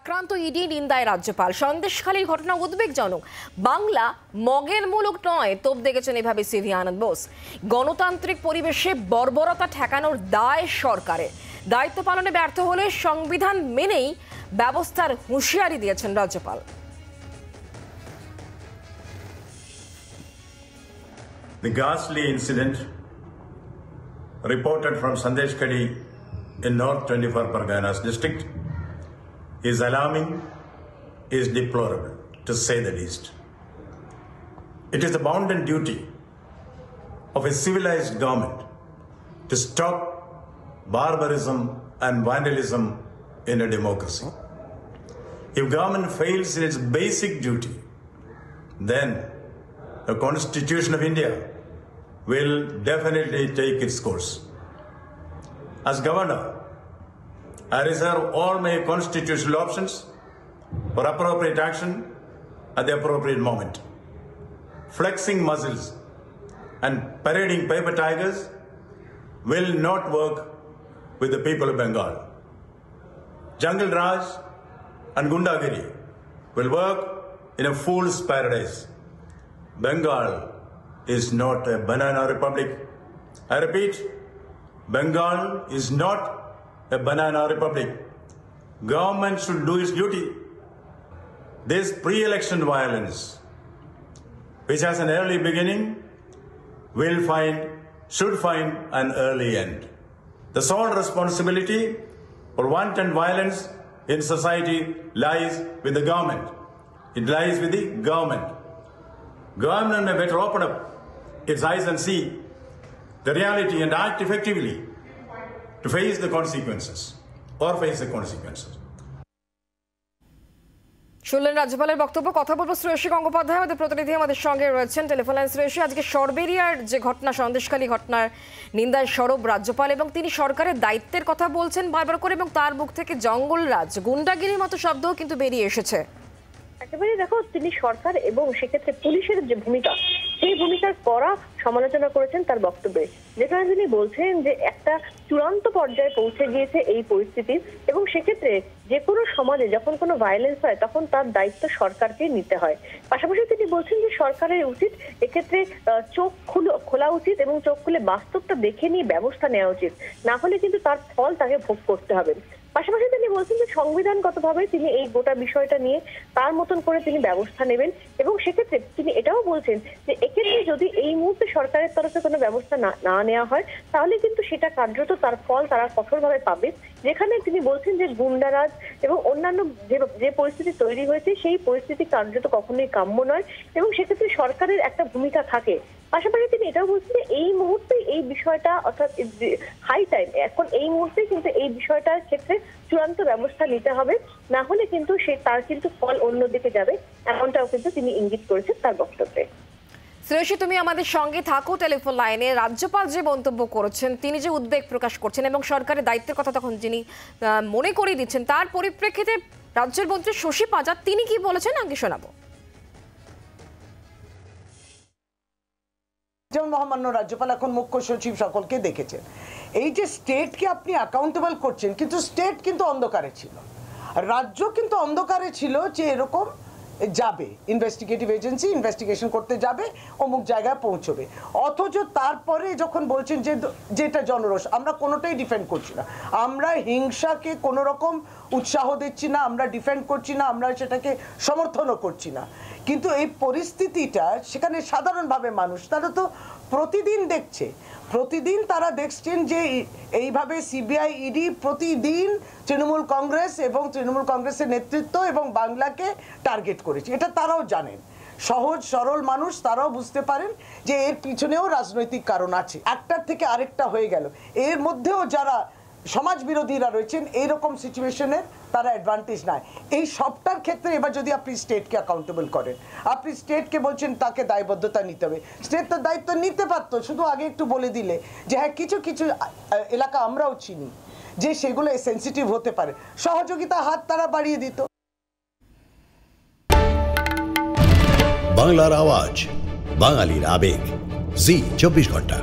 আক্রান্ত ইডি নিন্দায় রাজ্যপাল। সন্দেশখালীর ঘটনা উদ্বেগজনক। বাংলা মগের মুলুক নয়, তোপ দেখেছেন এভাবে সিভি আনন্দ বোস। গণতান্ত্রিক পরিবেশে বর্বরতা ঠেকানোর দায় সরকারের। দায়িত্ব পালনে ব্যর্থ হলে সংবিধান মেনেই ব্যবস্থার হুঁশিয়ারি দিয়েছেন রাজ্যপাল। The ghastly incident reported from Sandeshkhali in North 24 Parganas district is alarming, is deplorable, to say the least. It is the bounden duty of a civilized government to stop barbarism and vandalism in a democracy. If government fails in its basic duty, then the Constitution of India will definitely take its course. As governor, I reserve all my constitutional options for appropriate action at the appropriate moment. Flexing muscles and parading paper tigers will not work with the people of Bengal. Jungle Raj and Gundagiri will work in a fool's paradise. Bengal is not a banana republic. I repeat, Bengal is not a banana republic. Government should do its duty. This pre-election violence, which has an early beginning, should find an early end. The sole responsibility for wanton violence in society lies with the government. It lies with the government. Government may better open up its eyes and see the reality and act effectively to face the consequences or face the consequences. শুনলেন রাজ্যপালের বক্তব্য। কথা বলবো শ্রেয়সী গঙ্গোপাধ্যায়, আমাদের প্রতিনিধি আমাদের সঙ্গে রয়েছেন টেলিফোন লাইন। শ্রেয়সী, আজকে সরবেরিয়ার যে ঘটনা, সন্দেশখালী ঘটনার নিন্দায় সরব রাজ্যপাল এবং তিনি সরকারের দায়িত্বের কথা বলছেন বারবার করে, এবং তার মুখ থেকে জঙ্গলরাজ, গুন্ডাগিরির মতো শব্দও কিন্তু বেরিয়ে এসেছে। একেবারে দেখো, তিনি সরকার এবং সেক্ষেত্রে পুলিশের যে ভূমিকা, সেই ভূমিকার কড়া সমালোচনা করেছেন তার বক্তব্যে, যেখানে তিনি বলছেন যে একটা চূড়ান্ত পর্যায়ে পৌঁছে গিয়েছে এই পরিস্থিতি, এবং সেক্ষেত্রে যে কোনো সমাজে যখন কোনো ভায়োলেন্স হয় তখন তার দায়িত্ব সরকারকে নিতে হয়। পাশাপাশি তিনি বলছেন যে সরকারের উচিত এক্ষেত্রে চোখ খোলা উচিত এবং চোখ খুলে বাস্তবটা দেখে নিয়ে ব্যবস্থা নেওয়া উচিত, না হলে কিন্তু তার ফল তাকে ভোগ করতে হবে। পাশাপাশি তিনি বলছেন যে সংবিধানগতভাবে তিনি এই গোটা বিষয়টা নিয়ে তার মতন করে তিনি ব্যবস্থা নেবেন, এবং সেক্ষেত্রে তিনি এটাও বলছেন যে এক্ষেত্রে যদি এই মুহূর্তে সরকারের তরফে কোনো ব্যবস্থা না নেওয়া হয় তাহলে কিন্তু সেটা কার্যত তার ফল তারা কঠোরভাবে পাবে। যেখানে তিনি বলছেন যে গুন্ডারাজ এবং অন্যান্য যে পরিস্থিতি তৈরি হয়েছে সেই পরিস্থিতি কার্যত কখনোই কাম্য নয়, এবং সেক্ষেত্রে সরকারের একটা ভূমিকা থাকে। পাশাপাশি তিনি এটাও বলছেন যে এই মুহূর্তে এই বিষয়টা, অর্থাৎ হাই টাইম, এখন এই মুহূর্তে কিন্তু এই বিষয়টার ক্ষেত্রে চূড়ান্ত ব্যবস্থা নিতে হবে, না হলে কিন্তু তার কিন্তু ফল অন্যদিকে যাবে, এমনটাও কিন্তু তিনি ইঙ্গিত করেছেন তার বক্তব্যে। শ্রেয়সী, তুমি আমাদের সঙ্গে থাকো টেলিফোন লাইনে। রাজ্যপাল যে মন্তব্য করেছেন, তিনি যে উদ্বেগ প্রকাশ করছেন এবং সরকারের দায়িত্বের কথা তখন যিনি মনে করিয়ে দিচ্ছেন, তার পরিপ্রেক্ষিতে রাজ্যের মন্ত্রী শশী পাজা তিনি কি বলেছেন আগে শোনাবো। যেমন মহামান্য রাজ্যপাল এখন মুখ্য সচিব সকলকে দেখেছেন, এই যে স্টেটকে আপনি অ্যাকাউন্টেবল করছেন, কিন্তু স্টেট কিন্তু অন্ধকারে ছিল, রাজ্য কিন্তু অন্ধকারে ছিল যে এরকম যাবে, ইনভেস্টিগেটিভ এজেন্সি ইনভেস্টিগেশন করতে যাবে, অমুক জায়গায় পৌঁছবে। অথচ তারপরে যখন বলছেন যে যেটা জনরোষ, আমরা কোনোটাই ডিফেন্ড করছি না, আমরা হিংসাকে কোনো রকম উৎসাহ দিচ্ছি না, আমরা ডিফেন্ড করছি না, আমরা সেটাকে সমর্থনও করছি না, কিন্তু এই পরিস্থিতিটা সেখানে সাধারণভাবে মানুষ তারা তো প্রতিদিন দেখছে, প্রতিদিন তারা দেখছেন যে এইভাবে সিবিআই ইডি প্রতিদিন তৃণমূল কংগ্রেস এবং তৃণমূল কংগ্রেসের নেতৃত্ব এবং বাংলাকে টার্গেট করেছে। এটা তারাও জানেন, সহজ সরল মানুষ তারাও বুঝতে পারেন যে এর পিছনেও রাজনৈতিক কারণ আছে। একটার থেকে আরেকটা হয়ে গেল, এর মধ্যেও যারা সমাজ বিরোধীরা রয়েছেন এইরকম সিচুয়েশনের তারা অ্যাডভান্টেজ নেয়। এই সবটার ক্ষেত্রে এবার যদি আপনি স্টেটকে অ্যাকাউন্টেবল করেন, আপনি স্টেটকে বলছেন তাকে দায়বদ্ধতা নিতে হবে, স্টেট তো দায়িত্ব নিতে পারতো, শুধু আগে একটু বলে দিলে যে হ্যাঁ কিছু কিছু এলাকা আমরাও চিনি যে সেগুলো সেন্সিটিভ হতে পারে, সহযোগিতা হাত তারা বাড়িয়ে দিত। বাংলার আওয়াজ, বাঙালির আবেগ, জি 24 ঘন্টা।